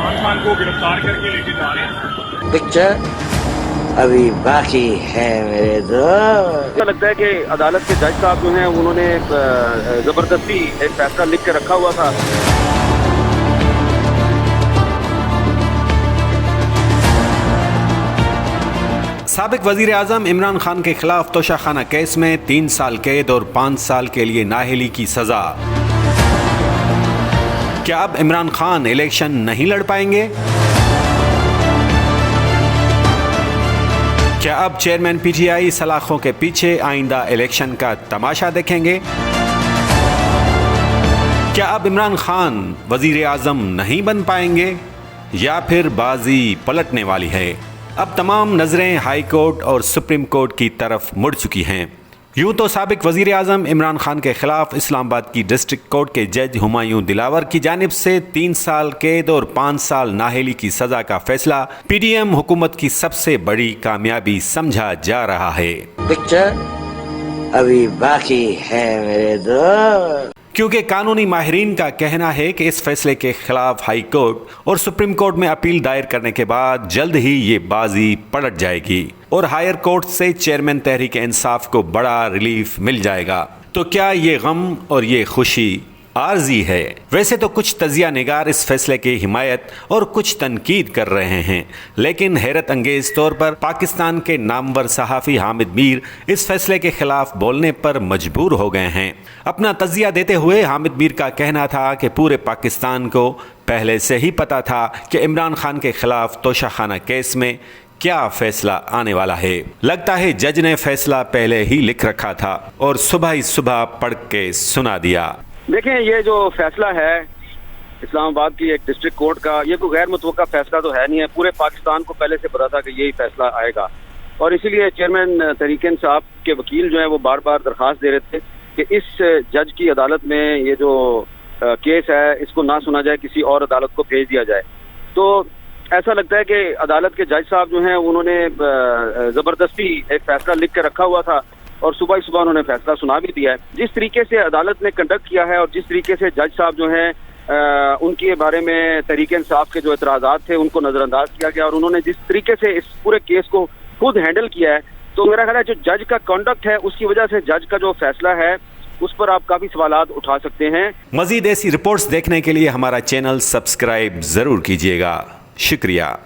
इमरान खान को गिरफ्तार करके लेके जा रहे हैं। पिक्चर अभी बाकी है मेरे दोस्त। मुझे लगता है कि अदालत के जज साहब जो हैं उन्होंने जबरदस्ती एक फैसला लिख के रखा हुआ था। साबिक वजीर आजम इमरान खान के खिलाफ तोशाखाना केस में 3 साल कैद और 5 साल के लिए नाअहली की सजा। क्या अब इमरान खान इलेक्शन नहीं लड़ पाएंगे? क्या अब चेयरमैन पीटीआई सलाखों के पीछे आइंदा इलेक्शन का तमाशा देखेंगे? क्या अब इमरान खान वजीर आजम नहीं बन पाएंगे या फिर बाजी पलटने वाली है? अब तमाम नजरें हाई कोर्ट और सुप्रीम कोर्ट की तरफ मुड़ चुकी हैं। यूं तो साबिक वजीर आजम इमरान खान के खिलाफ इस्लामाबाद की डिस्ट्रिक्ट कोर्ट के जज हुमायूं दिलावर की जानिब से 3 साल कैद और 5 साल नाअहली की सजा का फैसला पीडीएम हुकूमत की सबसे बड़ी कामयाबी समझा जा रहा है। पिक्चर अभी बाकी है मेरे दोस्त। क्योंकि कानूनी माहिरीन का कहना है कि इस फैसले के खिलाफ हाई कोर्ट और सुप्रीम कोर्ट में अपील दायर करने के बाद जल्द ही ये बाजी पलट जाएगी और हायर कोर्ट से चेयरमैन तहरीक इंसाफ को बड़ा रिलीफ मिल जाएगा। तो क्या ये गम और ये खुशी आर्जी है? वैसे तो कुछ तजिया निगार इस फैसले की हिमायत और कुछ तनकीद कर रहे हैं, लेकिन हैरत अंगेज तौर पर पाकिस्तान के नामवर सहाफ़ी हामिद मीर इस फैसले के खिलाफ बोलने पर मजबूर हो गए हैं। अपना तजिया देते हुए हामिद मीर का कहना था कि पूरे पाकिस्तान को पहले से ही पता था कि इमरान खान के खिलाफ तोशाखाना केस में क्या फैसला आने वाला है। लगता है जज ने फैसला पहले ही लिख रखा था और सुबह ही सुबह पढ़ के सुना दिया। देखें, ये जो फैसला है इस्लामाबाद की एक डिस्ट्रिक्ट कोर्ट का, ये कोई गैर मुतवक्का फैसला तो है नहीं है। पूरे पाकिस्तान को पहले से पता था कि यही फैसला आएगा और इसीलिए चेयरमैन तहरीक इंसाफ के वकील जो है वो बार बार दरख्वास्त दे रहे थे कि इस जज की अदालत में ये जो केस है इसको ना सुना जाए, किसी और अदालत को भेज दिया जाए। तो ऐसा लगता है कि अदालत के जज साहब जो हैं उन्होंने जबरदस्ती एक फैसला लिख के रखा हुआ था और सुबह ही सुबह उन्होंने फैसला सुना भी दिया है। जिस तरीके से अदालत ने कंडक्ट किया है और जिस तरीके से जज साहब जो हैं उनके बारे में तहरीक इंसाफ के जो एतराज़ात थे उनको नज़रअंदाज किया गया और उन्होंने जिस तरीके से इस पूरे केस को खुद हैंडल किया है, तो मेरा ख्याल है जो जज का कंडक्ट है उसकी वजह से जज का जो फैसला है उस पर आप काफ़ी सवालात उठा सकते हैं। मज़ीद ऐसी रिपोर्ट्स देखने के लिए हमारा चैनल सब्सक्राइब ज़रूर कीजिएगा। शुक्रिया।